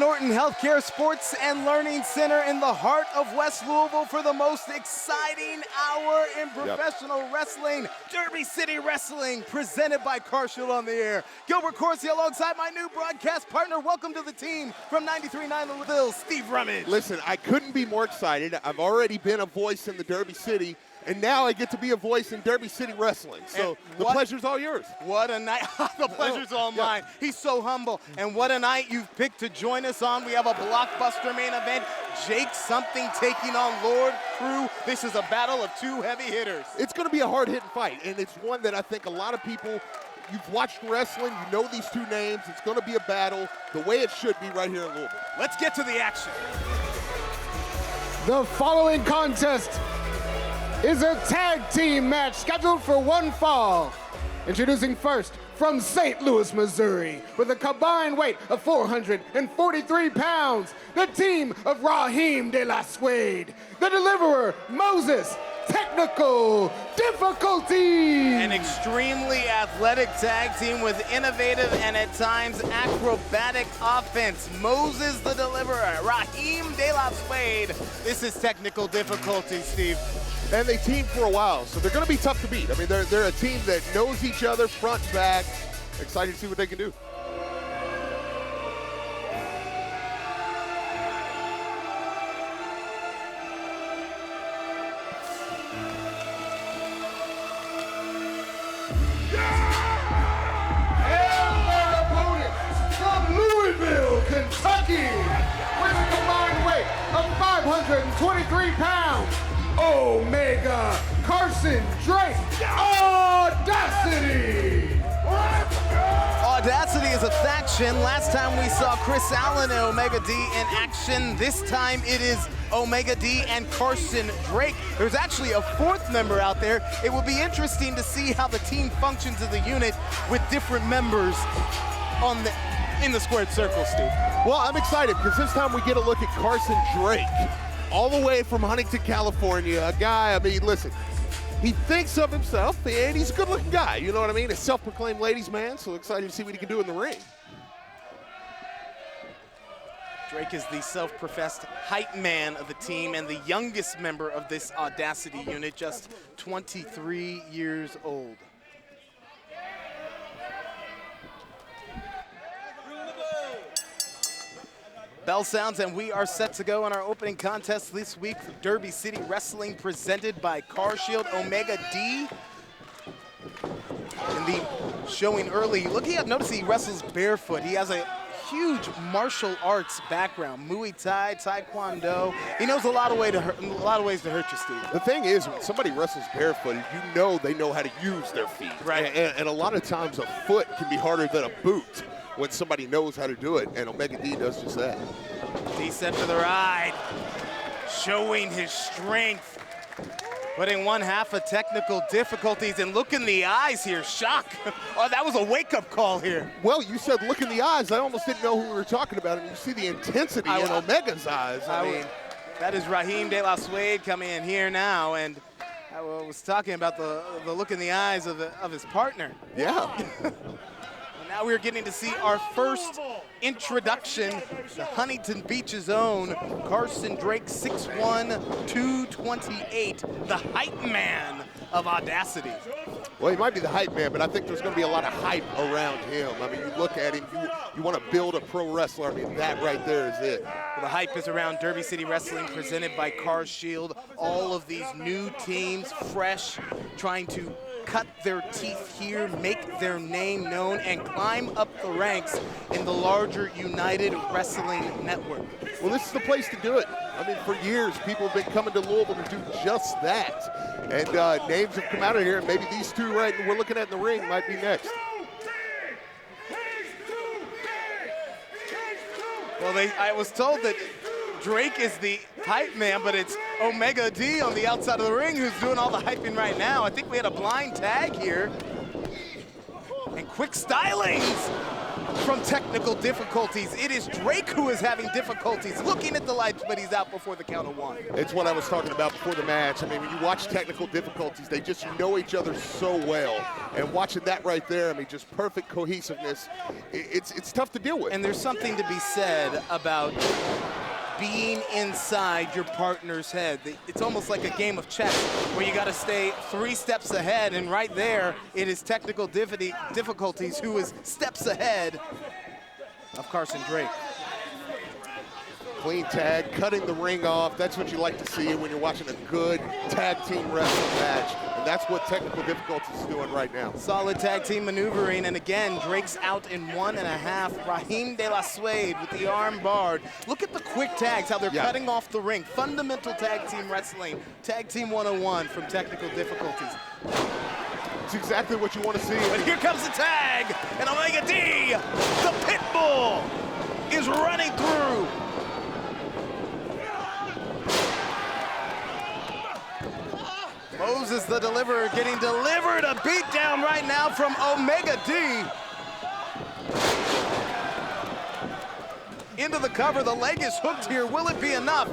Norton Healthcare Sports and Learning Center in the heart of West Louisville for the most exciting hour in professional wrestling. Derby City Wrestling, presented by CarShield on the air. Gilbert Corsi alongside my new broadcast partner. Welcome to the team from 93.9 Louisville, Steve Rummage. Listen, I couldn't be more excited. I've already been a voice in the Derby City, and now I get to be a voice in Derby City Wrestling. So the pleasure's all yours. What a night. The pleasure's all mine. He's so humble. And what a night you've picked to join us on. We have a blockbuster main event. Jake Something taking on Lord Crewe. This is a battle of two heavy hitters. It's going to be a hard-hitting fight, and it's one that I think a lot of people, you've watched wrestling, you know these two names. It's going to be a battle the way it should be right here in Louisville. Let's get to the action. The following contest is a tag team match scheduled for one fall. Introducing first from St. Louis, Missouri, with a combined weight of 443 pounds, the team of Raheem De La Suede, the deliverer, Moses, Technical Difficulty. An extremely athletic tag team with innovative and at times acrobatic offense. Moses the deliverer, Raheem De La Suede. This is Technical Difficulty, Steve. And they teamed for a while, so they're going to be tough to beat. I mean, they're a team that knows each other front and back. Excited to see what they can do. And their opponent from Louisville, Kentucky, with a combined weight of 523 pounds, Omega Carson Drake, Audacity! Audacity is a faction. Last time we saw Chris Allen and Omega D in action. This time it is Omega D and Carson Drake. There's actually a fourth member out there. It will be interesting to see how the team functions as a unit with different members in the squared circle, Steve. Well, I'm excited because this time we get a look at Carson Drake, all the way from Huntington, California. A guy, I mean, listen, he thinks of himself, and he's a good-looking guy, you know what I mean? A self-proclaimed ladies' man, so excited to see what he can do in the ring. Drake is the self-professed hype man of the team and the youngest member of this Audacity unit, just 23 years old. Bell sounds, and we are set to go on our opening contest this week for Derby City Wrestling, presented by CarShield. Omega D in the showing early. Looking up, notice he wrestles barefoot. He has a huge martial arts background, Muay Thai, Taekwondo. He knows a lot of ways to hurt you, Steve. The thing is, when somebody wrestles barefoot, you know they know how to use their feet. Right. And a lot of times a foot can be harder than a boot when somebody knows how to do it, and Omega D does just that. D set for the ride, showing his strength, putting one half of Technical Difficulties, and look in the eyes here, shock. Oh, that was a wake-up call here. Well, you said look in the eyes. I almost didn't know who we were talking about, and you see the intensity in Omega's eyes. I mean, that is Raheem De La Suede coming in here now, and I was talking about the look in the eyes of his partner. Yeah. Now we're getting to see our first introduction, the Huntington Beach's own Carson Drake, 6'1", 228, the hype man of Audacity. Well, he might be the hype man, but I think there's going to be a lot of hype around him. I mean, you look at him, you want to build a pro wrestler. I mean, that right there is it. Well, the hype is around Derby City Wrestling, presented by CarShield. All of these new teams, fresh, trying to cut their teeth here, make their name known, and climb up the ranks in the larger United Wrestling Network. Well, this is the place to do it. I mean, for years, people have been coming to Louisville to do just that. And names have come out of here, and maybe these two right we're looking at in the ring might be next. Well, I was told that Drake is the hype man, but it's Omega D on the outside of the ring who's doing all the hyping right now. I think we had a blind tag here. And quick stylings. from technical difficulties. It is Drake who is having difficulties looking at the lights, but he's out before the count of one. It's what I was talking about before the match. I mean, when you watch technical difficulties, they just know each other so well. And watching that right there, I mean, just perfect cohesiveness. It's tough to deal with. And there's something to be said about being inside your partner's head. It's almost like a game of chess where you got to stay 3 steps ahead, and right there it is technical difficulties who is steps ahead of Carson Drake. Clean tag, cutting the ring off. That's what you like to see when you're watching a good tag team wrestling match. And that's what technical difficulties is doing right now. Solid tag team maneuvering, and again, Drake's out in 1.5. Raheem De La Suede with the arm barred. Look at the quick tags, how they're cutting off the ring. Fundamental tag team wrestling, tag team 101 from technical difficulties. It's exactly what you want to see. But here comes the tag, and Omega D, the pit bull, is running through. Moses the Deliverer getting delivered a beatdown right now from Omega D. Into the cover, the leg is hooked here. Will it be enough?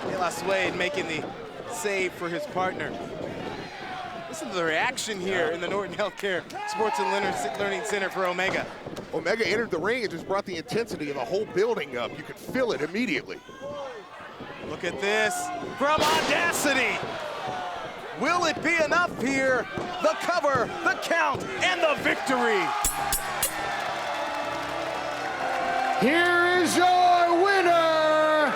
De La Suede making the save for his partner. Listen to the reaction here in the Norton Healthcare Sports and Learning Center for Omega. Omega entered the ring and just brought the intensity of the whole building up. You could feel it immediately. Look at this from Audacity. Will it be enough here? The cover, the count, and the victory. Here is your winner,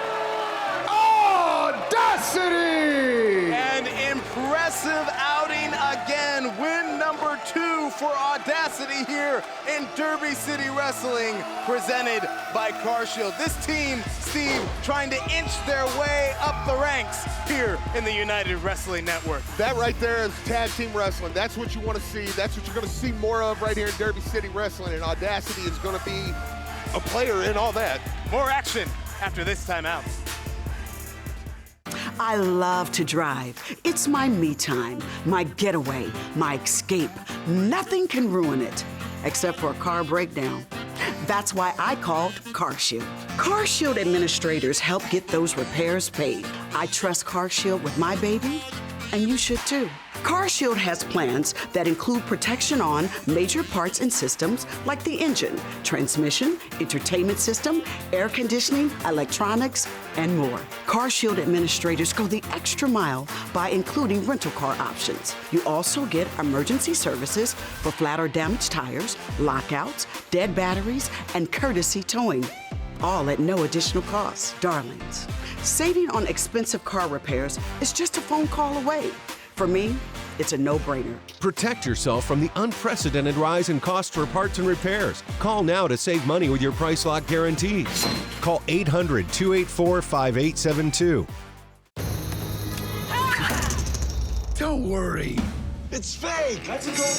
Audacity! An impressive outing again. Win number 2 for Audacity here in Derby City Wrestling, presented by CarShield. This team, Steve, trying to inch their way up the ranks here in the United Wrestling Network. That right there is tag team wrestling. That's what you want to see. That's what you're going to see more of right here in Derby City Wrestling, and Audacity is going to be a player in all that. More action after this timeout. I love to drive. It's my me time, my getaway, my escape. Nothing can ruin it, except for a car breakdown. That's why I called CarShield. CarShield administrators help get those repairs paid. I trust CarShield with my baby, and you should too. CarShield has plans that include protection on major parts and systems like the engine, transmission, entertainment system, air conditioning, electronics, and more. CarShield administrators go the extra mile by including rental car options. You also get emergency services for flat or damaged tires, lockouts, dead batteries, and courtesy towing, all at no additional cost. Darlings, saving on expensive car repairs is just a phone call away. For me, it's a no-brainer. Protect yourself from the unprecedented rise in costs for parts and repairs. Call now to save money with your price lock guarantees. Call 800-284-5872. Don't worry. It's fake. That's a good.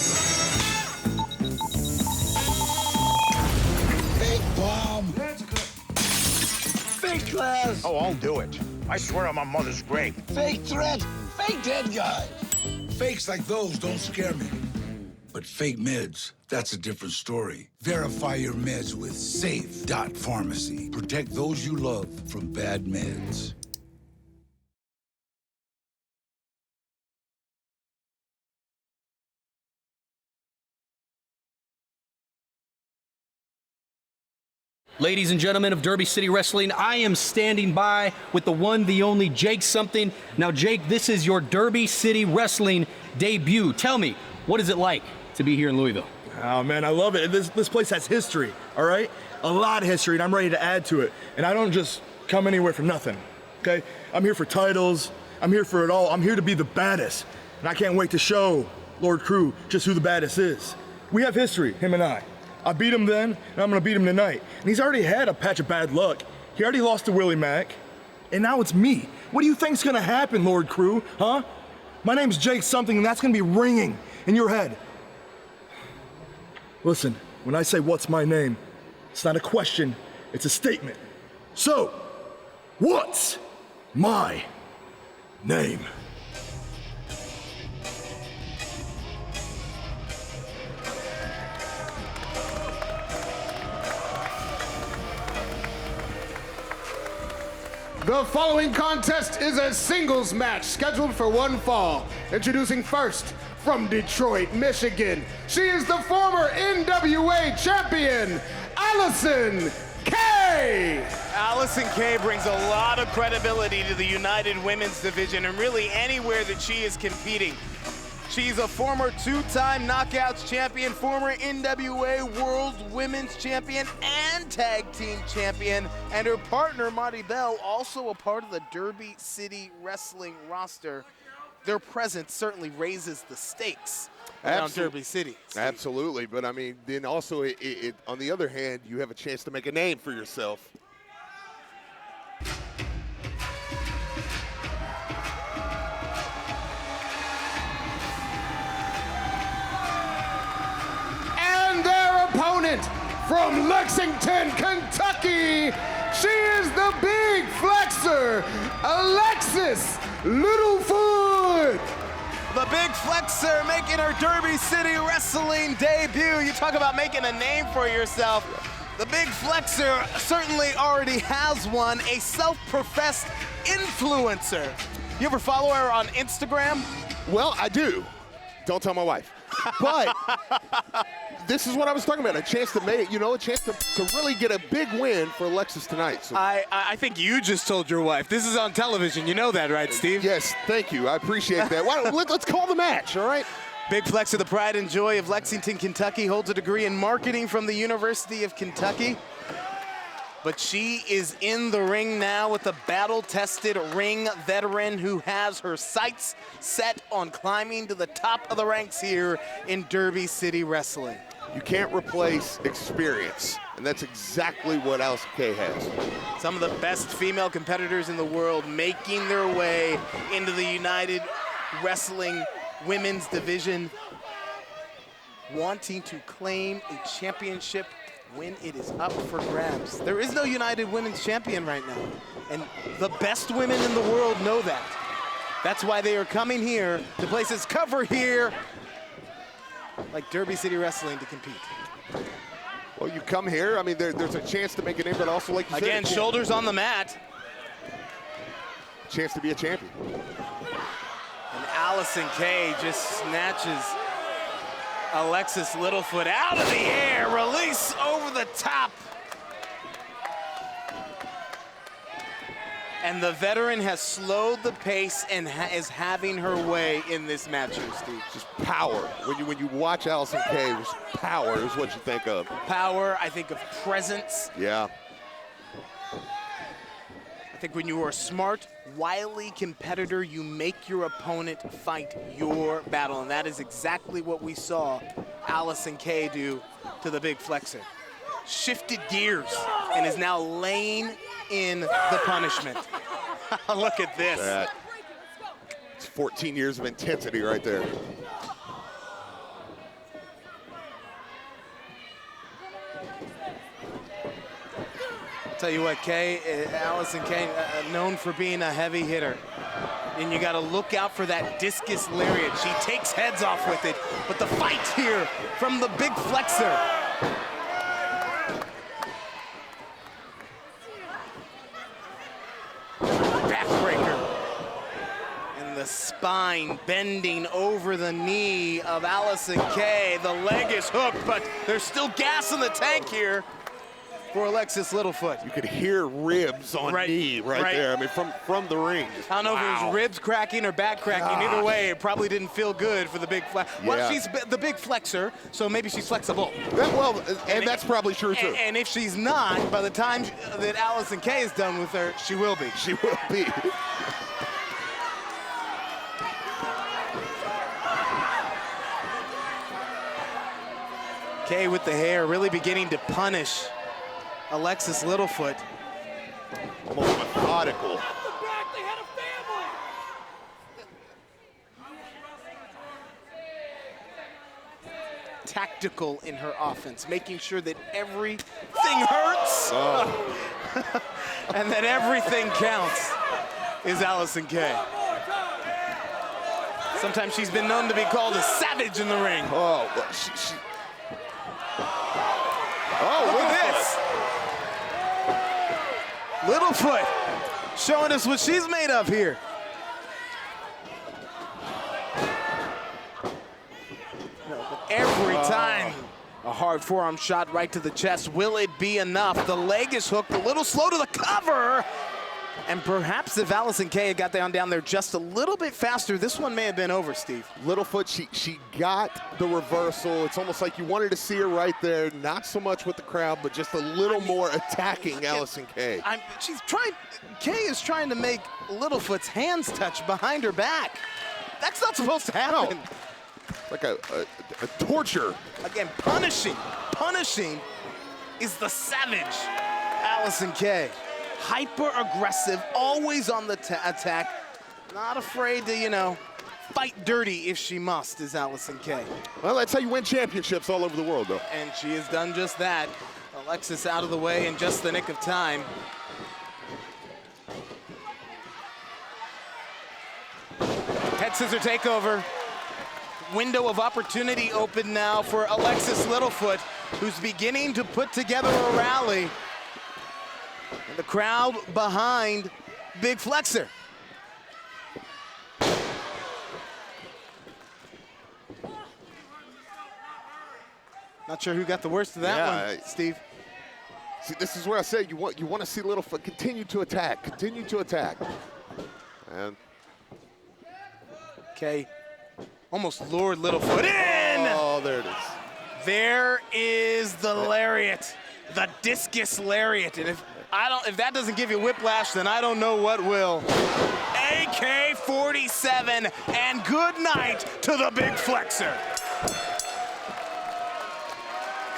Fake bomb. That's good. Fake class. Oh, I'll do it. I swear on my mother's grave. Fake threat. Fake dead guy. Fakes like those don't scare me. But fake meds, that's a different story. Verify your meds with Safe.Pharmacy. Protect those you love from bad meds. Ladies and gentlemen of Derby City Wrestling, I am standing by with the one, the only Jake something. Now, Jake, this is your Derby City Wrestling debut. Tell me, what is it like to be here in Louisville? Oh, man, I love it. This place has history, all right? A lot of history, and I'm ready to add to it. And I don't just come anywhere for nothing, okay? I'm here for titles. I'm here for it all. I'm here to be the baddest. And I can't wait to show Lord Crewe just who the baddest is. We have history, him and I. I beat him then, and I'm gonna beat him tonight. And he's already had a patch of bad luck. He already lost to Willie Mack, and now it's me. What do you think's gonna happen, Lord Crewe, huh? My name's Jake something, and that's gonna be ringing in your head. Listen, when I say what's my name, it's not a question, it's a statement. So, what's my name? The following contest is a singles match scheduled for one fall. Introducing first, from Detroit, Michigan, she is the former NWA Champion Allyson Kay. Allyson Kay brings a lot of credibility to the United Women's Division and really anywhere that she is competing. She's a former two-time Knockouts champion, former NWA World Women's Champion and Tag Team Champion, and her partner, Marty Bell, also a part of the Derby City Wrestling roster. Their presence certainly raises the stakes around Derby City. Absolutely, but I mean, then also, on the other hand, you have a chance to make a name for yourself. And their opponent from Lexington, Kentucky, she is the big flexer, Alexis Littlefoot. The big flexer making her Derby City Wrestling debut. You talk about making a name for yourself. The big flexer certainly already has one, a self-professed influencer. You ever follow her on Instagram? Well, I do. Don't tell my wife. But this is what I was talking about, a chance to make, a chance to really get a big win for Alexis tonight. So. I think you just told your wife. This is on television. You know that, right, Steve? Yes, thank you. I appreciate that. Let's call the match, all right? Big flexer, the pride and joy of Lexington, Kentucky, holds a degree in marketing from the University of Kentucky. But she is in the ring now with a battle-tested ring veteran who has her sights set on climbing to the top of the ranks here in Derby City Wrestling. You can't replace experience, and that's exactly what Allison Kay has. Some of the best female competitors in the world making their way into the United Wrestling Women's Division, wanting to claim a championship when it is up for grabs. There is no United Women's Champion right now, and the best women in the world know that. That's why they are coming here to places cover here, like Derby City Wrestling, to compete. Well, you come here, I mean, there's a chance to make a name, but also, like you said, again, shoulders on the mat. Chance to be a champion. And Allyson Kay just snatches Alexis Littlefoot out of the air, release over the top. And the veteran has slowed the pace and is having her way in this match here, Steve. Just power. When you watch Allyson Kay, just power is what you think of. Power, I think of presence. Yeah. I think when you are a smart, wily competitor, you make your opponent fight your battle, and that is exactly what we saw Allyson Kay do to the big flexor. Shifted gears and is now laying in the punishment. Look at this. It's 14 years of intensity right there. Tell you what, Allyson Kay, known for being a heavy hitter. And you got to look out for that discus lariat. She takes heads off with it, but the fight here from the big flexor. Backbreaker. And the spine bending over the knee of Allyson Kay. The leg is hooked, but there's still gas in the tank here for Alexis Littlefoot. You could hear ribs on knee right there. I mean, from the ring. I don't know if it was ribs cracking or back cracking. Either way, it probably didn't feel good for the big flex. Yeah. Well, she's the big flexor, so maybe she's flexible. And that's probably true, too. And if she's not, by the time that Allyson Kay is done with her, she will be. She will be. Kay with the hair really beginning to punish Alexis Littlefoot. Almost methodical. Tactical in her offense, making sure that everything hurts and that everything counts is Allyson Kay. Sometimes she's been known to be called a savage in the ring. Look at this. Littlefoot showing us what she's made of here. Every time, a hard forearm shot right to the chest. Will it be enough? The leg is hooked, a little slow to the cover. And perhaps if Allyson Kay had got down there just a little bit faster, this one may have been over, Steve. Littlefoot, she got the reversal. It's almost like you wanted to see her right there. Not so much with the crowd, but just a little more attacking Allyson Kay. Kay is trying to make Littlefoot's hands touch behind her back. That's not supposed to happen. No. Like a torture. Again, punishing is the savage Allyson Kay. Hyper-aggressive, always on the attack. Not afraid to, fight dirty if she must, is Allyson Kay. Well, that's how you win championships all over the world, though. And she has done just that. Alexis out of the way in just the nick of time. Head scissor takeover. Window of opportunity open now for Alexis Littlefoot, who's beginning to put together a rally. And the crowd behind Big Flexer. Not sure who got the worst of that one, Steve. See, this is where I said you want to see Littlefoot continue to attack. And Okay, almost lured Littlefoot in. Oh, there it is. There is the lariat, the discus lariat, and if that doesn't give you whiplash, then I don't know what will. AK-47, and good night to the Big Flexer.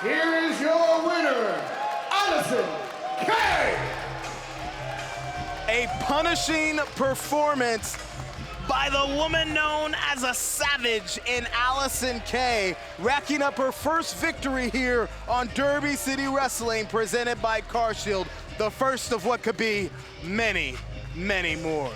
Here is your winner, Allyson Kay. A punishing performance by the woman known as a savage in Allyson Kay, racking up her first victory here on Derby City Wrestling, presented by CarShield, the first of what could be many, many more.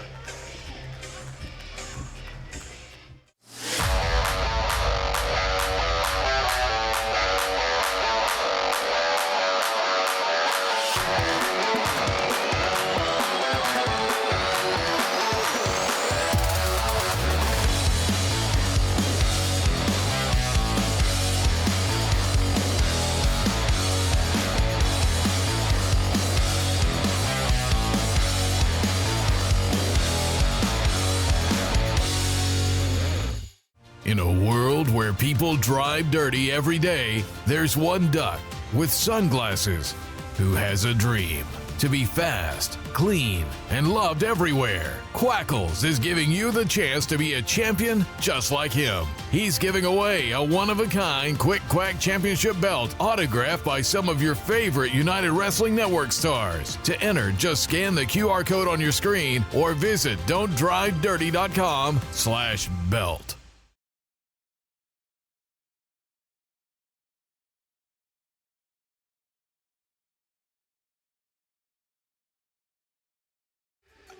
In a world where people drive dirty every day, there's one duck with sunglasses who has a dream to be fast, clean, and loved everywhere. Quackles is giving you the chance to be a champion just like him. He's giving away a one-of-a-kind Quick Quack Championship belt autographed by some of your favorite United Wrestling Network stars. To enter, just scan the QR code on your screen or visit don'tdrivedirty.com/belt.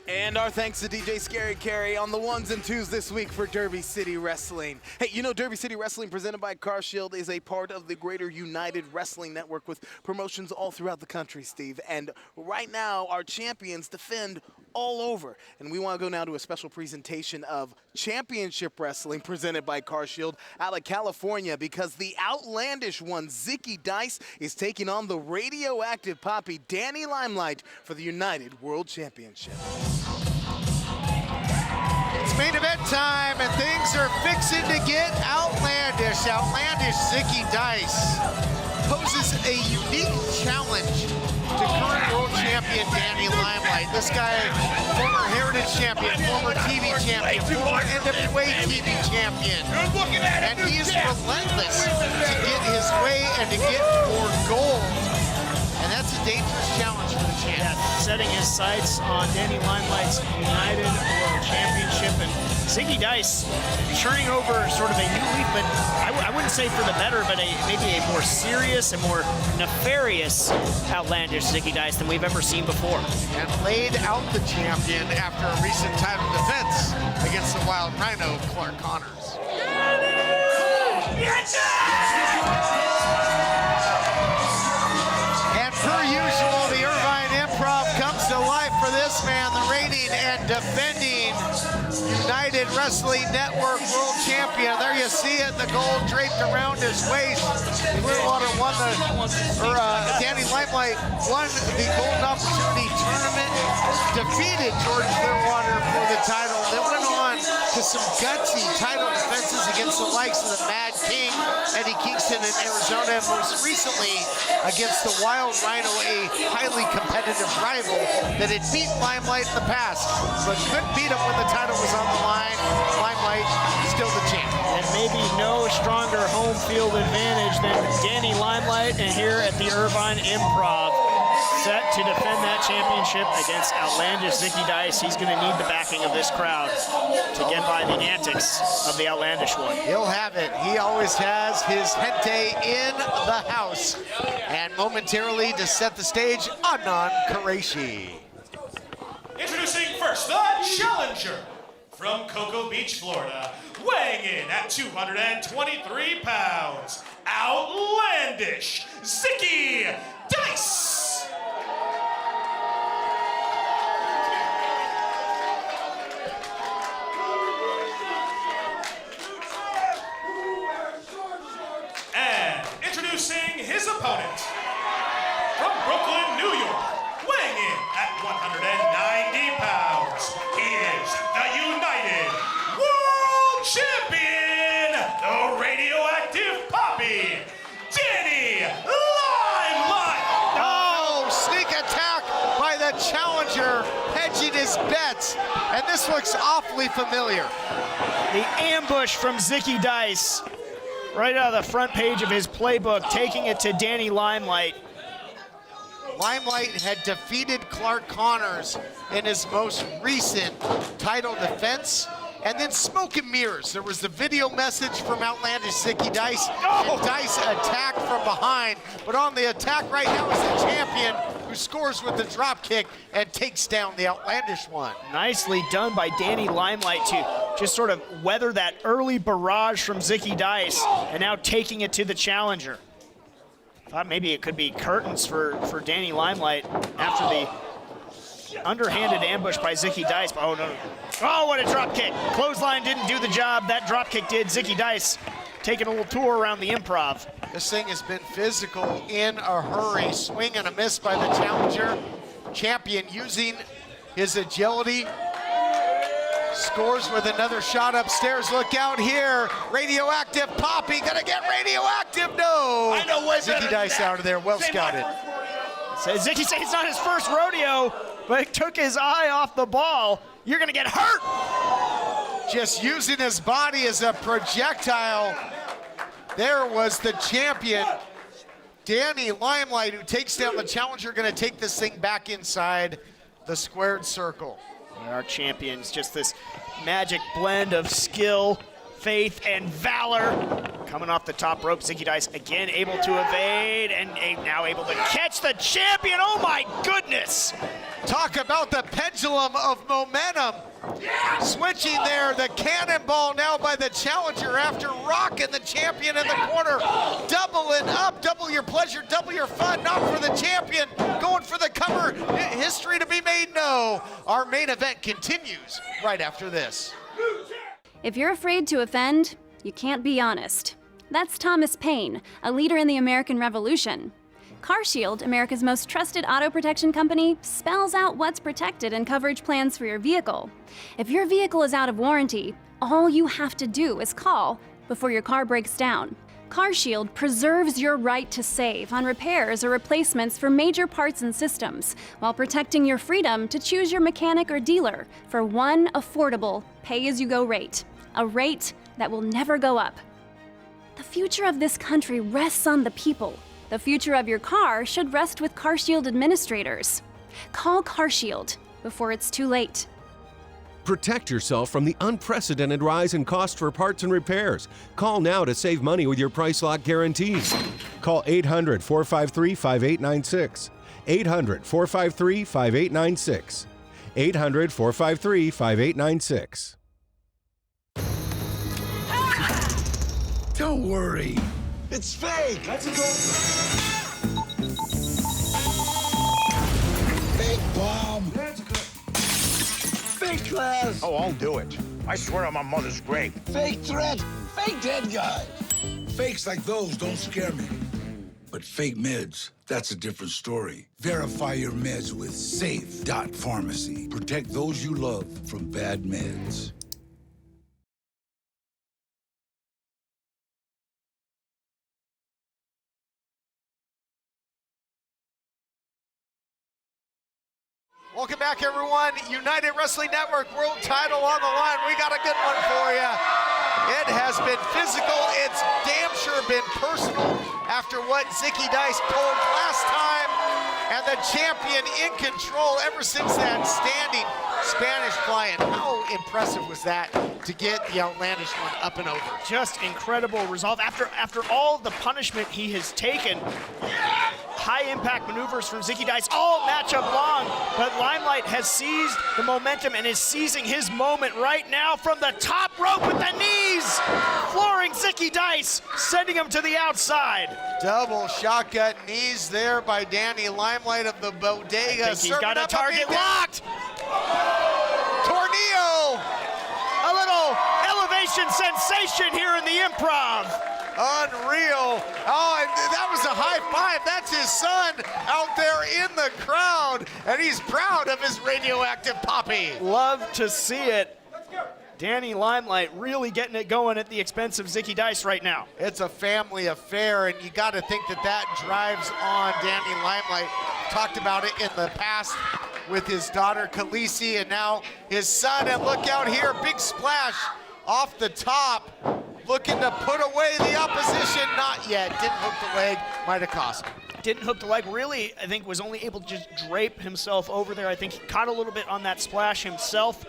And our thanks to DJ Scary Carey on the ones and twos this week for Derby City Wrestling. Hey, Derby City Wrestling presented by CarShield is a part of the greater United Wrestling Network with promotions all throughout the country, Steve. And right now, our champions defend all over. And we want to go now to a special presentation of Championship Wrestling presented by CarShield out of California, because the outlandish one, Zicky Dice, is taking on the radioactive poppy, Danny Limelight, for the United World Championship. It's main event time, and things are fixing to get outlandish. Outlandish Zicky Dice poses a unique challenge to current world champion Danny Limelight. This guy, former Heritage champion, former TV champion, former NWA TV champion. And he is relentless to get his way and to get toward gold. And that's a dangerous challenge for the champ. Yeah, setting his sights on Danny Limelight's United World Championship, and Zicky Dice turning over sort of a new leaf, but I wouldn't say for the better, but maybe a more serious and more nefarious outlandish Zicky Dice than we've ever seen before. And laid out the champion after a recent title defense against the Wild Rhino, Clark Connors. And per usual, the Irvine Improv comes to life for this man, the defending United Wrestling Network World Champion. There you see it, the gold draped around his waist. Clearwater won Danny Limelight won the Golden Opportunity Tournament, defeated George Clearwater for the title, then went on to some gutsy title defenses against the likes of the Mad King, Eddie Kingston in Arizona, and most recently against the Wild Rhino, a highly competitive rival that had beat Limelight in the past, but couldn't beat him when the title was on the line. Limelight still the champ. And maybe no stronger home field advantage than Danny Limelight, and here at the Irvine Improv, set to defend that championship against Outlandish Zicky Dice. He's going to need the backing of this crowd to get by the antics of the Outlandish one. He'll have it. He always has his gente in the house. And momentarily to set the stage, Adnan Qureshi. Introducing first, the challenger from Cocoa Beach, Florida, weighing in at 223 pounds, Outlandish Zicky Dice. And introducing his opponent from Brooklyn, New York, weighing in at 190 pounds, he is the United World Champion, the radioactive Poppy, Danny Limelight. Oh, sneak attack by the challenger, hedging his bets, and this looks awfully familiar. The ambush from Zicky Dice, right out of the front page of his playbook, taking it to Danny Limelight. Limelight had defeated Clark Connors in his most recent title defense. And then smoke and mirrors. There was the video message from Outlandish Zicky Dice. And Dice attacked from behind. But on the attack right now is the champion, who scores with the drop kick and takes down the Outlandish one. Nicely done by Danny Limelight to just sort of weather that early barrage from Zicky Dice, and now taking it to the challenger. Thought maybe it could be curtains for Danny Limelight after the underhanded ambush by Zicky Dice. Oh, no. Oh, what a drop kick. Clothesline didn't do the job. That drop kick did. Zicky Dice taking a little tour around the Improv. This thing has been physical in a hurry. Swing and a miss by the challenger. Champion using his agility. Scores with another shot upstairs. Look out here. Radioactive Poppy. Gonna get radioactive. No. I know way Zicky Dice out of there. Well scouted. Zicky says it's not his first rodeo, but it took his eye off the ball. You're gonna get hurt. Just using his body as a projectile. There was the champion, Danny Limelight, who takes down the challenger. Gonna take this thing back inside the squared circle. Our champions, just this magic blend of skill, faith, and valor. Coming off the top rope, Zicky Dice again able to evade and now able to catch the champion. Oh my goodness! Talk about the pendulum of momentum. Switching there, the cannonball now by the challenger after rocking the champion in the corner. Doubling up, double your pleasure, double your fun, not for the champion. Going for the cover, history to be made? No. Our main event continues right after this. If you're afraid to offend, you can't be honest. That's Thomas Paine, a leader in the American Revolution. CarShield, America's most trusted auto protection company, spells out what's protected in coverage plans for your vehicle. If your vehicle is out of warranty, all you have to do is call before your car breaks down. CarShield preserves your right to save on repairs or replacements for major parts and systems, while protecting your freedom to choose your mechanic or dealer for one affordable pay-as-you-go rate, a rate that will never go up. The future of this country rests on the people. The future of your car should rest with CarShield administrators. Call CarShield before it's too late. Protect yourself from the unprecedented rise in cost for parts and repairs. Call now to save money with your price lock guarantees. Call 800-453-5896. 800-453-5896. 800-453-5896. Don't worry. It's fake. Let's go. Fake bomb. Let's go. Fake Fake class. Oh, I'll do it. I swear on my mother's grave. Fake threat. Fake dead guy. Fakes like those don't scare me. But fake meds, that's a different story. Verify your meds with Safe.Pharmacy. Protect those you love from bad meds. Welcome back, everyone. United Wrestling Network World Title on the line. We got a good one for you. It has been physical. It's damn sure been personal after what Zicky Dice told last time. And the champion in control ever since that standing Spanish fly-in. How impressive was that to get the Outlandish one up and over? Just incredible resolve. After all the punishment he has taken, high impact maneuvers from Zicky Dice all matchup long, but Limelight has seized the momentum and is seizing his moment right now from the top rope with the knees, flooring Zicky Dice, sending him to the outside. Double shotgun knees there by Danny Limelight of the Bodega. I think he's got a target locked. Tornillo. A little elevation sensation here in the Improv. Unreal. Oh, and that was a high five. That's his son out there in the crowd, and he's proud of his radioactive poppy. Love to see it. Danny Limelight really getting it going at the expense of Zicky Dice right now. It's a family affair, and you got to think that that drives on Danny Limelight. Talked about it in the past with his daughter Khaleesi, and now his son. And look out here, big splash off the top. Looking to put away the opposition, not yet. Didn't hook the leg, might have cost him. Didn't hook the leg, really, I think was only able to just drape himself over there. I think he caught a little bit on that splash himself.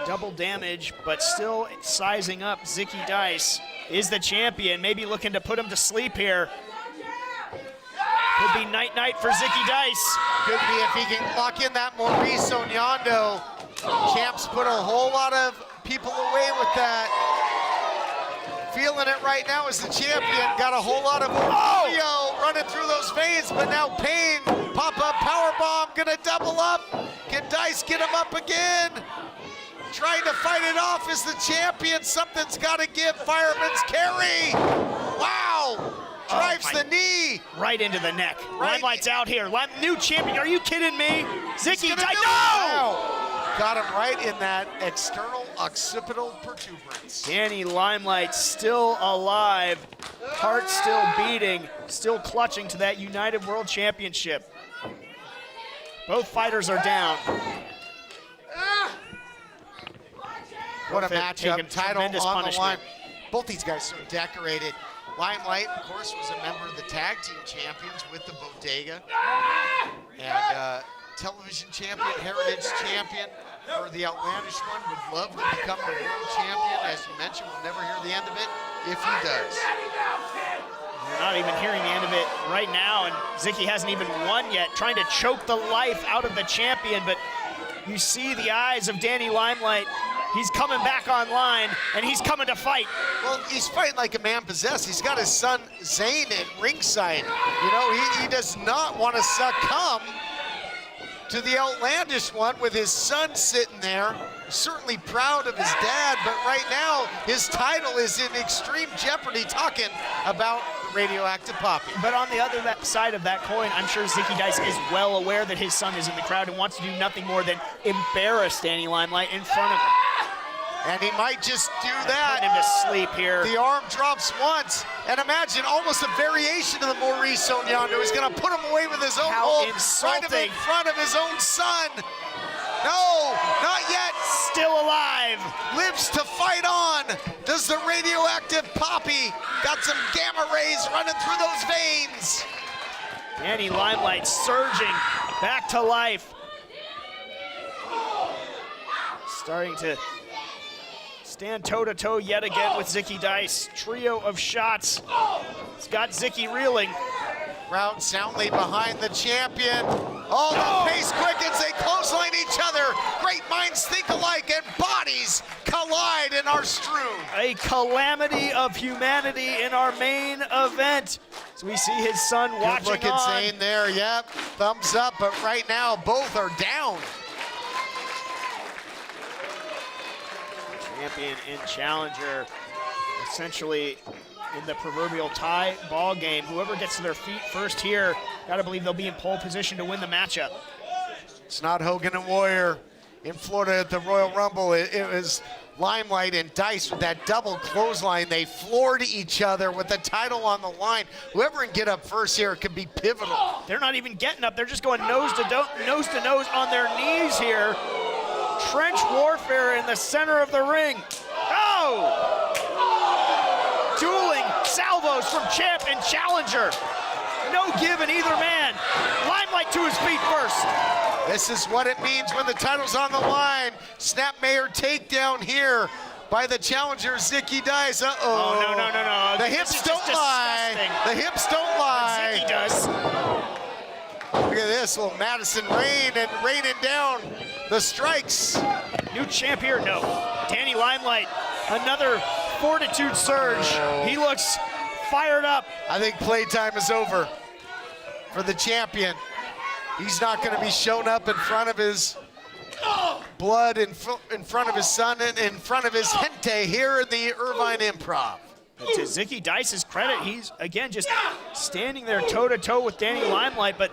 Double damage, but still sizing up. Zicky Dice is the champion, maybe looking to put him to sleep here. Could be night-night for Zicky Dice. Could be if he can lock in that Maurice Onyando. Champs put a whole lot of people away with that. Feeling it right now as the champion. Got a whole lot of running through those veins, but now Payne, pop-up powerbomb, gonna double up. Can Dice get him up again? Trying to fight it off as the champion. Something's gotta give. Fireman's carry. Wow. Drives the knee. Right into the neck. Limelight's out here. New champion, are you kidding me? Zicky Dice, no! Got him right in that external occipital protuberance. Danny Limelight still alive, heart still beating, still clutching to that United World Championship. Both fighters are down. What a matchup, title on punishment. the line. Both these guys so decorated. Limelight, of course, was a member of the tag team champions with the Bodega. And television champion, heritage champion for the Outlandish one. Would love to become the world champion. As you mentioned, we'll never hear the end of it if he does. We're not even hearing the end of it right now, and Zicky hasn't even won yet, trying to choke the life out of the champion, but you see the eyes of Danny Limelight. He's coming back online, and he's coming to fight. Well, he's fighting like a man possessed. He's got his son Zane at ringside. You know, he does not want to succumb to the Outlandish one with his son sitting there. Certainly proud of his dad, but right now his title is in extreme jeopardy, talking about the radioactive poppy. But on the other side of that coin, I'm sure Zicky Dice is well aware that his son is in the crowd and wants to do nothing more than embarrass Danny Limelight in front of him. And he might just do that. Putting him to sleep here. The arm drops once, and imagine almost a variation of the Maurice Onyando. He's gonna put him away with his own hold, right in front of his own son. No, not yet. Still alive. Lives to fight on. Does the radioactive poppy. Got some gamma rays running through those veins. Danny Limelight surging back to life. Starting to stand toe-to-toe yet again with Zicky Dice. Trio of shots. It's got Zicky reeling. Crowd soundly behind the champion. Oh, the pace quickens, they clothesline each other. Great minds think alike, and bodies collide and are strewn. A calamity of humanity in our main event. So we see his son watching Good looking on. Zane there, yep. Thumbs up, but right now both are down. Champion and challenger essentially in the proverbial tie ball game. Whoever gets to their feet first here, gotta believe they'll be in pole position to win the matchup. It's not Hogan and Warrior in Florida at the Royal Rumble. It was Limelight and Dice with that double clothesline. They floored each other with the title on the line. Whoever can get up first here could be pivotal. They're not even getting up. They're just going nose to nose on their knees here. Trench warfare in the center of the ring. Oh! Dueling salvos from champ and challenger. No give in either man. Limelight to his feet first. This is what it means when the title's on the line. Snapmare takedown here by the challenger, Zicky Dice. Uh-oh. Oh, no. The hips don't lie. The hips don't lie. Zicky does. Look at this, little Madison raining down the strikes. New champ here, no. Danny Limelight, another fortitude surge. He looks fired up. I think playtime is over for the champion. He's not going to be shown up in front of his blood, in front of his son, and in front of his gente here in the Irvine Improv. But to Zicky Dice's credit, he's, again, just standing there toe-to-toe with Danny Limelight, but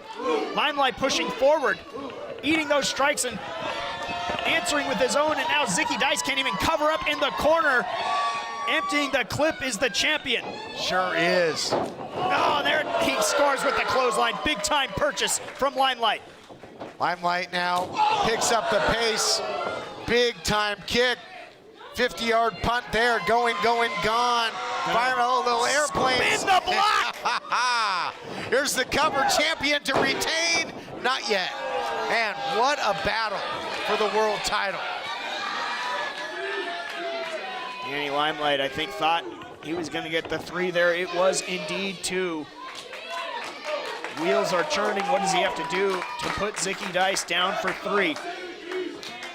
Limelight pushing forward, eating those strikes and answering with his own, and now Zicky Dice can't even cover up in the corner. Emptying the clip is the champion. Sure is. Oh, there he scores with the clothesline. Big time purchase from Limelight. Limelight now picks up the pace. Big time kick. 50-yard punt there. Going, gone. Fire a little airplane. Spin the block. Here's the cover. Champion to retain. Not yet. And what a battle for the world title. Danny Limelight, I think, thought he was going to get the 3 there. It was indeed 2. Wheels are turning. What does he have to do to put Zicky Dice down for 3?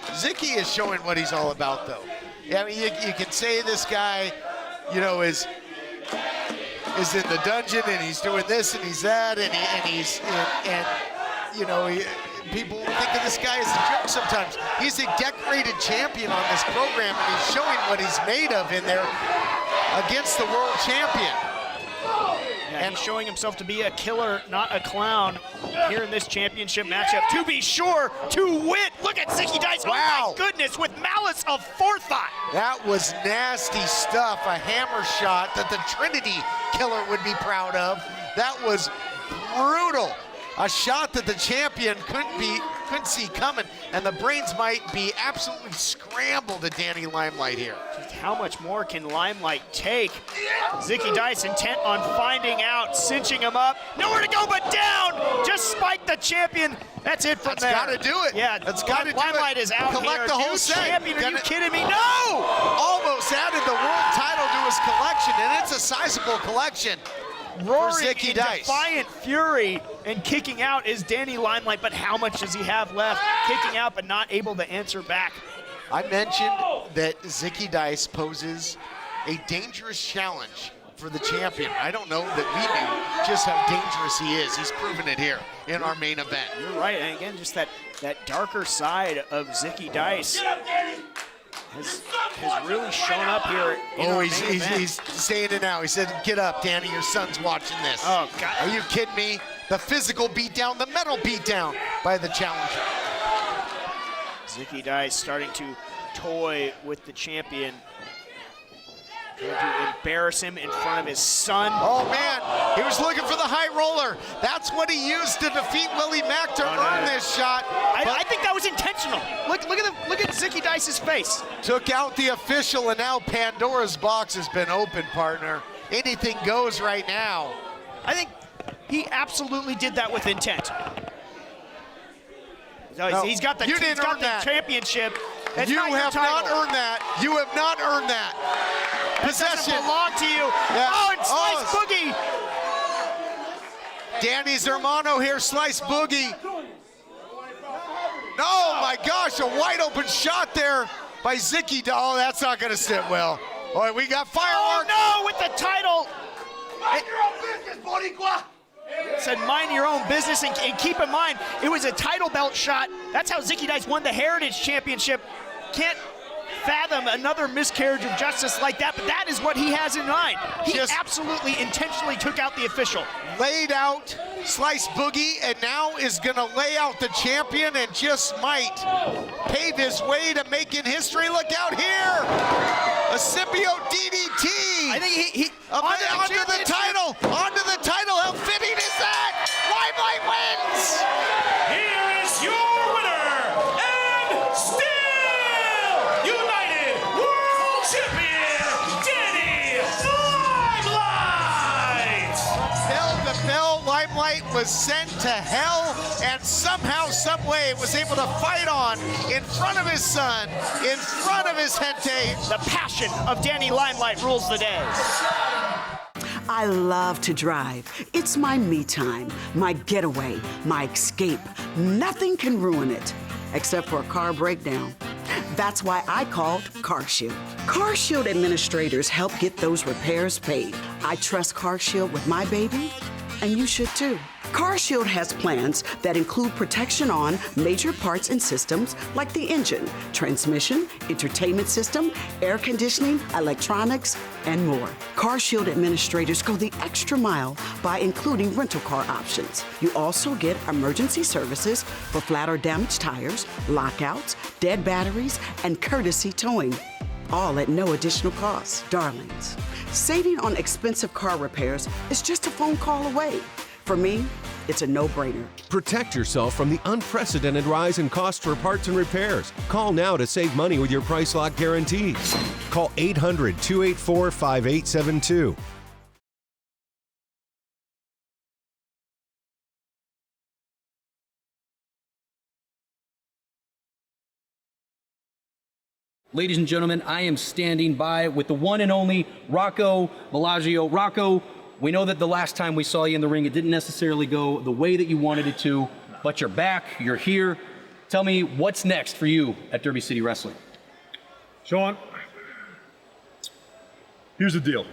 Zicky is showing what he's all about, though. Yeah, I mean, you can say this guy, you know, is in the dungeon and he's doing this and he's that and you know, people think of this guy as a joke sometimes. He's a decorated champion on this program, and he's showing what he's made of in there against the world champion. Yeah, and he's showing himself to be a killer, not a clown, here in this championship matchup. To be sure, to win. Look at Zicky Dice. Wow. Oh my goodness, with malice of forethought. That was nasty stuff. A hammer shot that the Trinity Killer would be proud of. That was brutal. A shot that the champion couldn't see coming, and the brains might be absolutely scrambled at Danny Limelight here. Just how much more can Limelight take? Zicky Dice intent on finding out, cinching him up. Nowhere to go but down! Just spike the champion. That's it from there. That's got to do it. Yeah, that's got to do it. Limelight is out Collect here. the whole New set. champion, are you kidding me? No! Almost added the world title to his collection, and it's a sizable collection. Roaring Zicky in Dice. defiant fury and kicking out is Danny Limelight, but how much does he have left? Kicking out but not able to answer back. I mentioned that Zicky Dice poses a dangerous challenge for the champion. I don't know that we knew just how dangerous he is. He's proven it here in our main event. You're right, and again, just that darker side of Zicky Dice has really shown up here. He's saying it now. He said, "Get up, Danny. Your son's watching this." Oh, God. Are you kidding me? The physical beatdown, the mental beatdown by the challenger. Zicky Dice starting to toy with the champion. Trying to embarrass him in front of his son. Oh, man. He was looking for the high roller. That's what he used to defeat Willie Mack to earn this shot. I think that was intentional. Look at Zicky Dice's face. Took out the official, and now Pandora's box has been opened, partner. Anything goes right now. I think he absolutely did that with intent. No, he's got the championship. It's you not have not earned that. You have not earned that. Possession. Doesn't belong to you. Yeah. Oh, and Slice Boogie. Danny's hermano here, Slice Boogie. Oh my gosh, a wide open shot there by Zicky. Oh, that's not gonna sit well. All right, we got fireworks. Oh no, with the title. Mind your own business, Boricua. Said mind your own business, and keep in mind, it was a title belt shot. That's how Zicky Dice won the Heritage Championship. Can't fathom another miscarriage of justice like that, but that is what he has in mind. He absolutely intentionally took out the official. Laid out Slice Boogie, and now is gonna lay out the champion and just might pave his way to making history. Look out here, a symbiote DDT. I think he onto the title, how fitting is that? Limelight wins. Here is your winner, and still United World Champion, Danny Limelight! The bell, Limelight was sent to hell, and somehow, someway, was able to fight on in front of his son, in front of his gente. The passion of Danny Limelight rules the day. I love to drive. It's my me time, my getaway, my escape. Nothing can ruin it, except for a car breakdown. That's why I called CarShield. CarShield administrators help get those repairs paid. I trust CarShield with my baby, and you should too. CarShield has plans that include protection on major parts and systems like the engine, transmission, entertainment system, air conditioning, electronics, and more. CarShield administrators go the extra mile by including rental car options. You also get emergency services for flat or damaged tires, lockouts, dead batteries, and courtesy towing. All at no additional cost. Darlings, saving on expensive car repairs is just a phone call away. For me, it's a no-brainer. Protect yourself from the unprecedented rise in cost for parts and repairs. Call now to save money with your price lock guarantees. Call 800-284-5872. Ladies and gentlemen, I am standing by with the one and only Rocco Bellagio. Rocco, we know that the last time we saw you in the ring, it didn't necessarily go the way that you wanted it to, but you're back, you're here. Tell me what's next for you at Derby City Wrestling. Sean, here's the deal.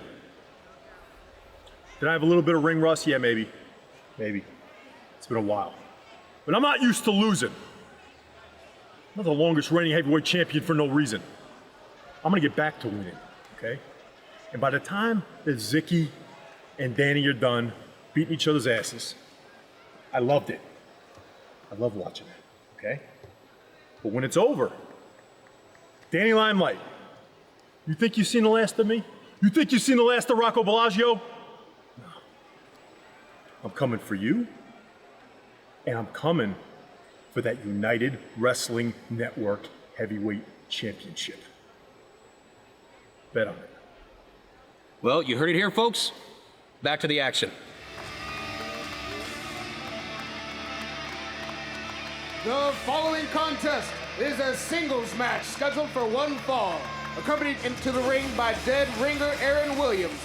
Did I have a little bit of ring rust? Yeah, maybe. Maybe. It's been a while. But I'm not used to losing. I'm not the longest reigning heavyweight champion for no reason. I'm gonna get back to winning, okay? And by the time that Zicky and Danny are done beating each other's asses, I loved it. I love watching it, okay? But when it's over, Danny Limelight, you think you've seen the last of me? You think you've seen the last of Rocco Bellagio? No. I'm coming for you, and I'm coming for that United Wrestling Network Heavyweight Championship. Bet on it. Well, you heard it here, folks. Back to the action. The following contest is a singles match scheduled for one fall, accompanied into the ring by dead ringer Aaron Williams.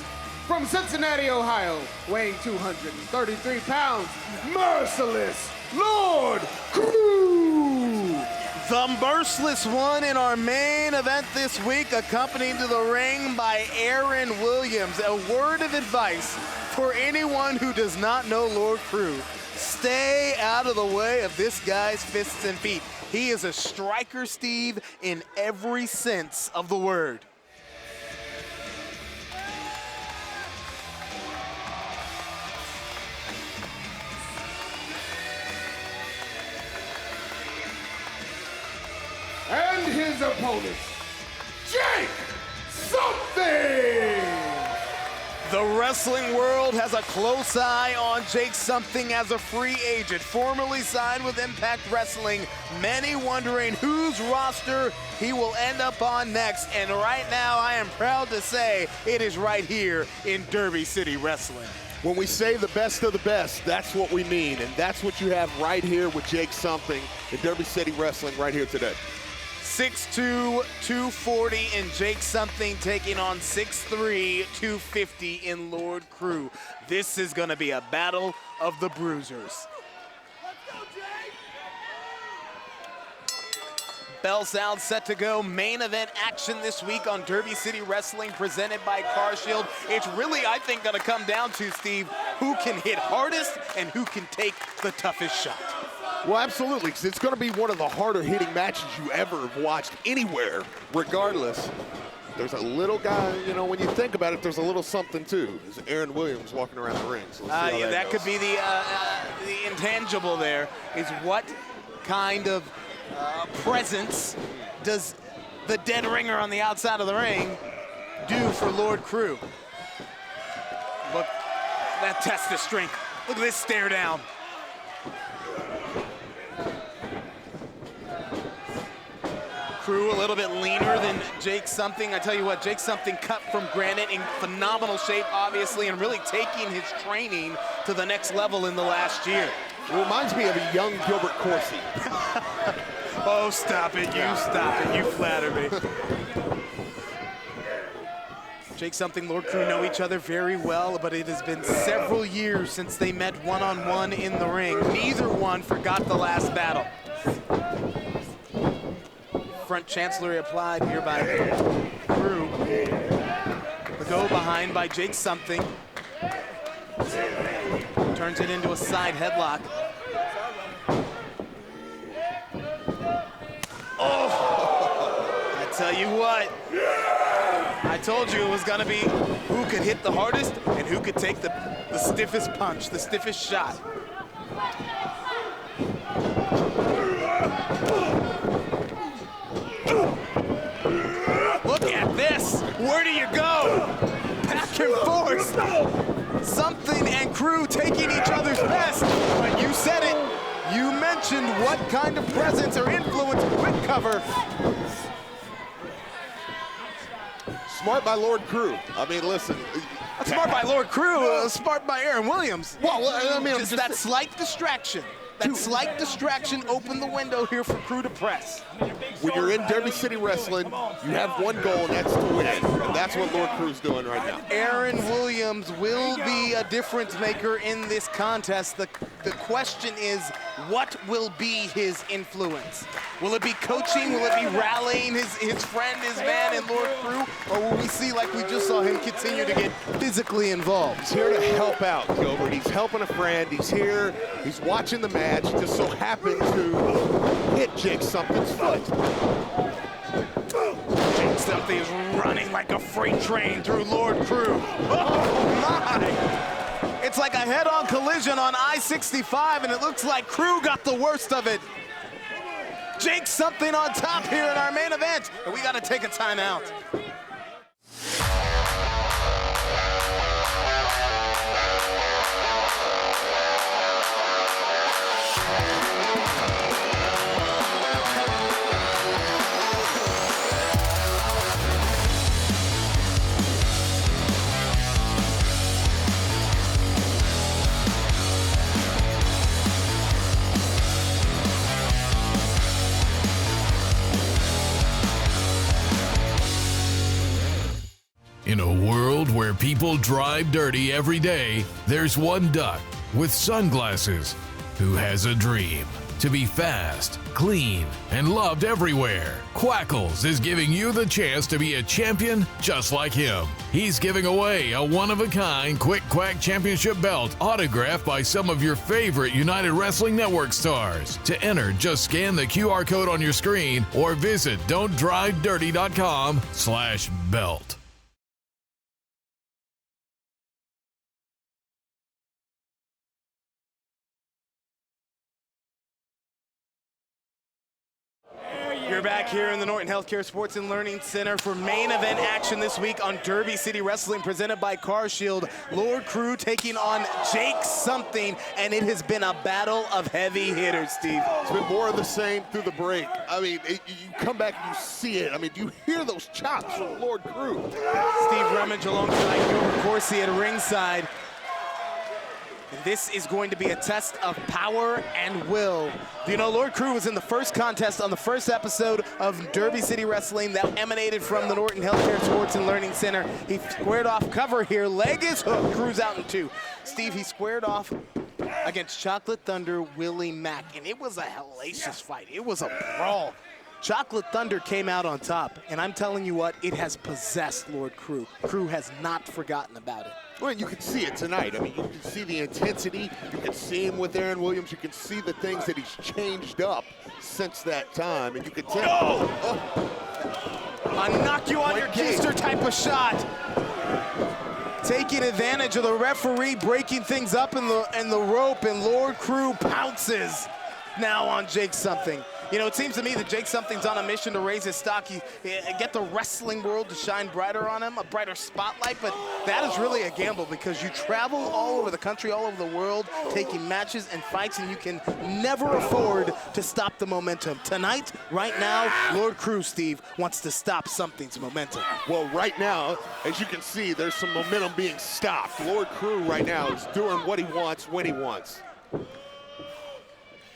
From Cincinnati, Ohio, weighing 233 pounds, Merciless Lord Crewe. The merciless one in our main event this week, accompanied to the ring by Aaron Williams. A word of advice for anyone who does not know Lord Crewe: stay out of the way of this guy's fists and feet. He is a striker, Steve, in every sense of the word. And his opponent, Jake Something! The wrestling world has a close eye on Jake Something as a free agent, formerly signed with Impact Wrestling. Many wondering whose roster he will end up on next. And right now, I am proud to say it is right here in Derby City Wrestling. When we say the best of the best, that's what we mean. And that's what you have right here with Jake Something in Derby City Wrestling right here today. 6'2", 240 in Jake Something, taking on 6'3", 250 in Lord Crewe. This is going to be a battle of the bruisers. Bell sound set to go. Main event action this week on Derby City Wrestling, presented by CarShield. It's really, I think, going to come down to, Steve, who can hit hardest and who can take the toughest shot. Well, absolutely, because it's going to be one of the harder hitting matches you ever have watched anywhere, regardless. There's a little guy, you know, when you think about it, there's a little something too. There's Aaron Williams walking around the ring. So Yeah, that could be the intangible there, is what kind of presence does the dead ringer on the outside of the ring do for Lord Crewe? Look, that test of strength. Look at this stare down. Crewe a little bit leaner than Jake Something. I tell you what, Jake Something cut from granite, in phenomenal shape, obviously, and really taking his training to the next level in the last year. It reminds me of a young Gilbert Corsi. Oh, stop it, you stop it, you flatter me. Jake Something, Lord Crewe know each other very well, but it has been several years since they met one-on-one in the ring. Neither one forgot the last battle. Front chancellery applied here by Crewe. The go behind by Jake Something. Turns it into a side headlock. Oh! I tell you what. I told you it was gonna be who could hit the hardest and who could take the stiffest punch, the stiffest shot. Look at this. Where do you go? Back and forth. Something and Crewe taking each other's best. But you said it. You mentioned what kind of presence or influence quick cover. Smart by Lord Crewe. I mean, listen. Smart by Lord Crewe, smart by Aaron Williams. Well, I mean, just that slight distraction. That slight distraction opened the window here for Crewe to press. When you're in Derby City Wrestling, you have one goal, and that's to win. And that's what Lord Crewe's doing right now. Aaron Williams will be a difference maker in this contest. The question is, what will be his influence? Will it be coaching? Will it be rallying his friend, his man in Lord Crewe? Or will we see, like we just saw him, continue to get physically involved? He's here to help out, Gilbert. He's helping a friend. He's here. He's watching the match. Just so happened to hit Jake Something's foot. Jake Something is running like a freight train through Lord Crewe. Oh, my! It's like a head-on collision on I-65, and it looks like Crewe got the worst of it. Jake Something on top here in our main event, and we got to take a timeout. In a world where people drive dirty every day, there's one duck with sunglasses who has a dream to be fast, clean, and loved everywhere. Quackles is giving you the chance to be a champion just like him. He's giving away a one-of-a-kind Quick Quack Championship belt autographed by some of your favorite United Wrestling Network stars. To enter, just scan the QR code on your screen or visit don'tdrivedirty.com/belt. You're back here in the Norton Healthcare Sports and Learning Center for main event action this week on Derby City Wrestling, presented by CarShield. Lord Crewe taking on Jake Something, and it has been a battle of heavy hitters, Steve. It's been more of the same through the break. I mean, you come back and you see it. I mean, you hear those chops from Lord Crewe. Steve Rummage alongside Gilbert Corsi at ringside. This is going to be a test of power and will. Do you know Lord Crewe was in the first contest on the first episode of Derby City Wrestling that emanated from the Norton Healthcare Sports and Learning Center. He squared off cover here. Leg is hooked. Crewe's out in two. Steve, he squared off against Chocolate Thunder Willie Mack, and it was a hellacious fight. It was a brawl. Chocolate Thunder came out on top, and I'm telling you what, it has possessed Lord Crewe. Crewe has not forgotten about it. Well, you can see it tonight. I mean, you can see the intensity. You can see him with Aaron Williams. You can see the things that he's changed up since that time, and you can tell. A knock you on your keister type of shot. Taking advantage of the referee breaking things up in the rope, and Lord Crewe pounces now on Jake Something. You know, it seems to me that Jake Something's on a mission to raise his stock, get the wrestling world to shine brighter on him, a brighter spotlight, but that is really a gamble because you travel all over the country, all over the world, taking matches and fights, and you can never afford to stop the momentum. Tonight, right now, Lord Crewe, Steve, wants to stop Something's momentum. Well, right now, as you can see, there's some momentum being stopped. Lord Crewe right now is doing what he wants when he wants.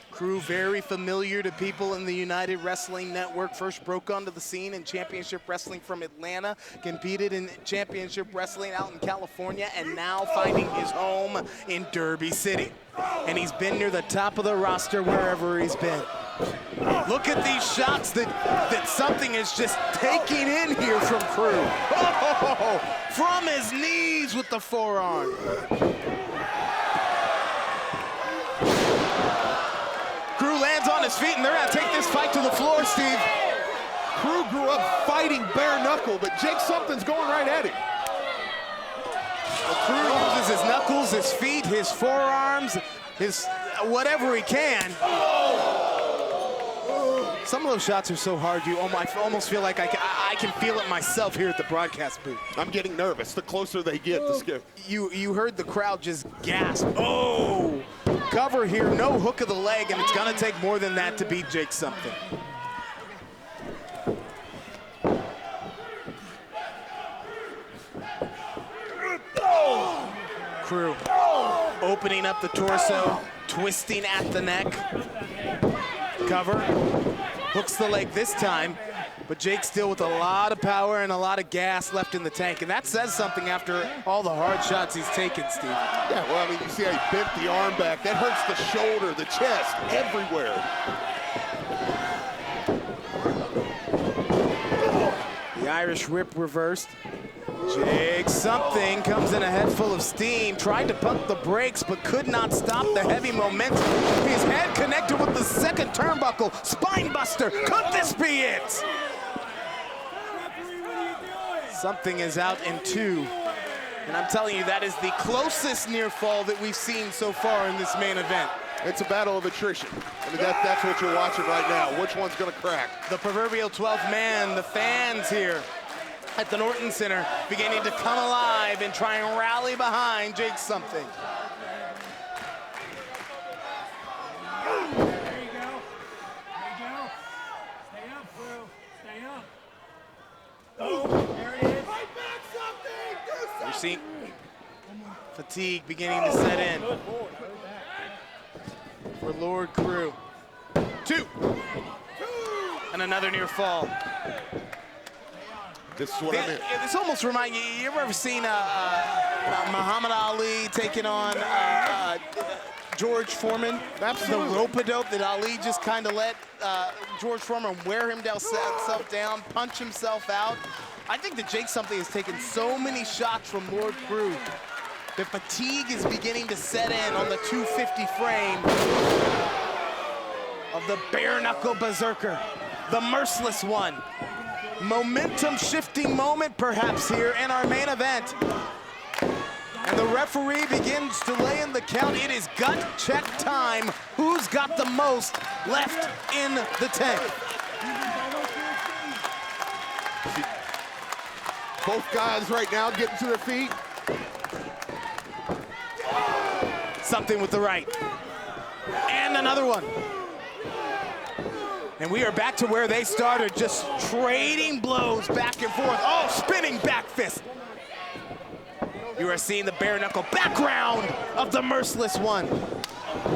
Crewe, very familiar to people in the United Wrestling Network, first broke onto the scene in Championship Wrestling from Atlanta, competed in Championship Wrestling out in California, and now finding his home in Derby City. And he's been near the top of the roster wherever he's been. Look at these shots that Something is just taking in here from Crewe. Oh, from his knees with the forearm. Crewe lands on his feet, and they're gonna take this fight to the floor, Steve. Crewe grew up fighting bare knuckle, but Jake Something's going right at him. Well, Crewe uses his knuckles, his feet, his forearms, his whatever he can. Some of those shots are so hard, I almost feel like I can feel it myself here at the broadcast booth. I'm getting nervous. The closer they get, the scarier. You heard the crowd just gasp. Oh! Cover here, no hook of the leg, and it's gonna take more than that to beat Jake Something. Crewe opening up the torso, twisting at the neck. Cover, hooks the leg this time, but Jake still with a lot of power and a lot of gas left in the tank, and that says something after all the hard shots he's taken, Steve. Yeah, well, I mean, you see how he bent the arm back. That hurts the shoulder, the chest, everywhere. The Irish whip reversed. Jake Something comes in a head full of steam, tried to pump the brakes, but could not stop the heavy momentum. His head connected with the second turnbuckle. Spine buster, could this be it? Something is out in two. And I'm telling you, that is the closest near fall that we've seen so far in this main event. It's a battle of attrition. I mean, that's what you're watching right now. Which one's gonna crack? The proverbial 12th man, the fans here at the Norton Center beginning to come alive and try and rally behind Jake Something. There you go. There you go. Stay up, Crewe. Stay up. Oh, there it is. Fight back, Something. Do something. You're seeing fatigue beginning to set in for Lord Crewe. Two. And another near fall. This is what I meant. This almost reminds you ever seen Muhammad Ali taking on George Foreman? Absolutely. The rope-a-dope that Ali just kind of let George Foreman wear himself down, punch himself out. I think that Jake Something has taken so many shots from Lord Crewe. The fatigue is beginning to set in on the 250 frame of the bare-knuckle berserker, the merciless one. Momentum shifting moment perhaps here in our main event. And the referee begins to lay in the count. It is gut check time. Who's got the most left in the tank? Both guys right now getting to their feet. Something with the right. And another one. And we are back to where they started, just trading blows back and forth. Oh, spinning back fist. You are seeing the bare knuckle background of the merciless one.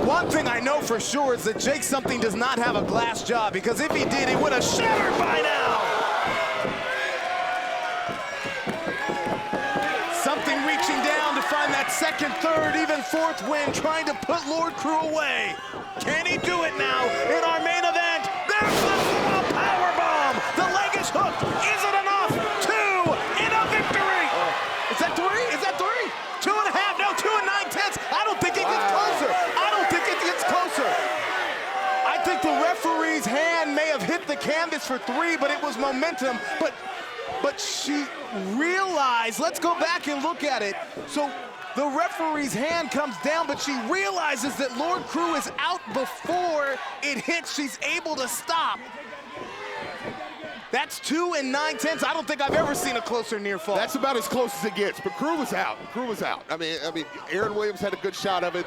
One thing I know for sure is that Jake Something does not have a glass jaw, because if he did, he would have shattered by now. Something reaching down to find that second, third, even fourth win, trying to put Lord Crewe away. Can he do it now in our main event? There's the powerbomb. The leg is hooked. Is it enough? Two in a victory. Is that three? Is that three? canvas for 3, but it was momentum. But she realized, let's go back and look at it. So the referee's hand comes down, but she realizes that Lord Crewe is out before it hits. She's able to stop. That's 2 9/10. I don't think I've ever seen a closer near fall. That's about as close as it gets, but Crewe was out. Crewe was out. I mean, Aaron Williams had a good shot of it.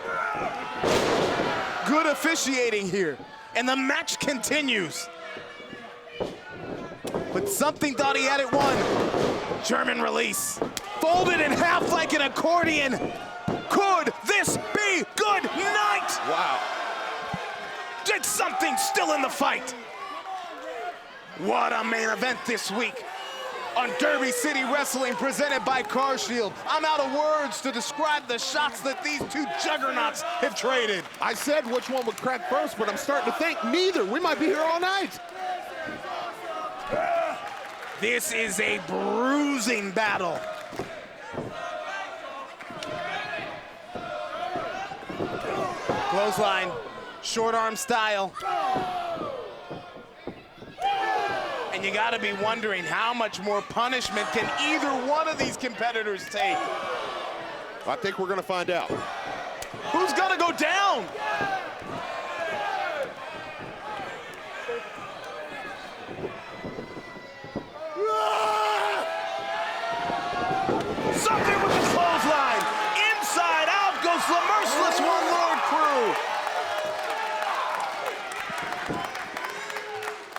Good officiating here, and the match continues. But something thought he had it won. German release. Folded in half like an accordion. Could this be good night? Wow. Did something still in the fight? What a main event this week on Derby City Wrestling, presented by CarShield. I'm out of words to describe the shots that these two juggernauts have traded. I said which one would crack first, but I'm starting to think neither. We might be here all night. This is a bruising battle. Clothesline, short arm style. And you gotta be wondering how much more punishment can either one of these competitors take? I think we're gonna find out. Who's gonna go down? Something with the clothesline. Inside out goes the merciless one, Lord Crewe.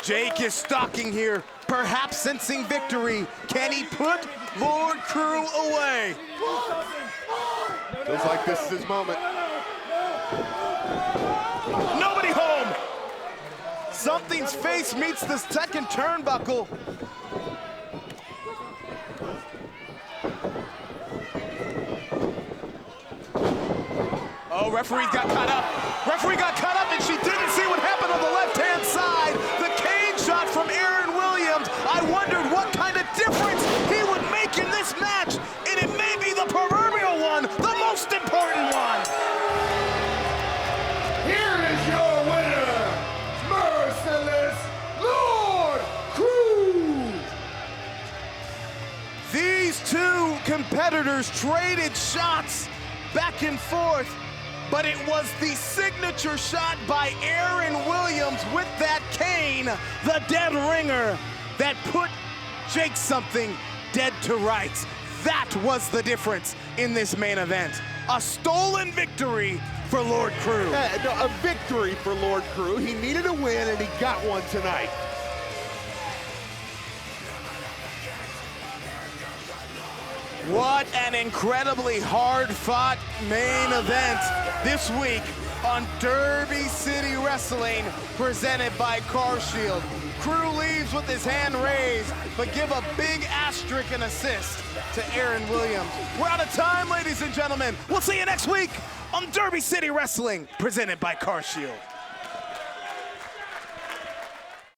Jake is stalking here, perhaps sensing victory. Can he put Lord Crewe away? Feels like this is his moment. Nobody home. Something's face meets the second turnbuckle. Oh, referee got caught up. Referee got caught up, and she didn't see what happened on the left-hand side. The cane shot from Aaron Williams. I wondered what kind of difference he would make in this match, and it may be the proverbial one, the most important one. Here is your winner, Merciless Lord Crewe. These two competitors traded shots back and forth, but it was the signature shot by Aaron Williams with that cane, the dead ringer, that put Jake Something dead to rights. That was the difference in this main event. A stolen victory for Lord Crewe. A victory for Lord Crewe. He needed a win, and he got one tonight. What an incredibly hard-fought main event this week on Derby City Wrestling, presented by CarShield. Crewe leaves with his hand raised, but give a big asterisk and assist to Aaron Williams. We're out of time, ladies and gentlemen. We'll see you next week on Derby City Wrestling, presented by CarShield.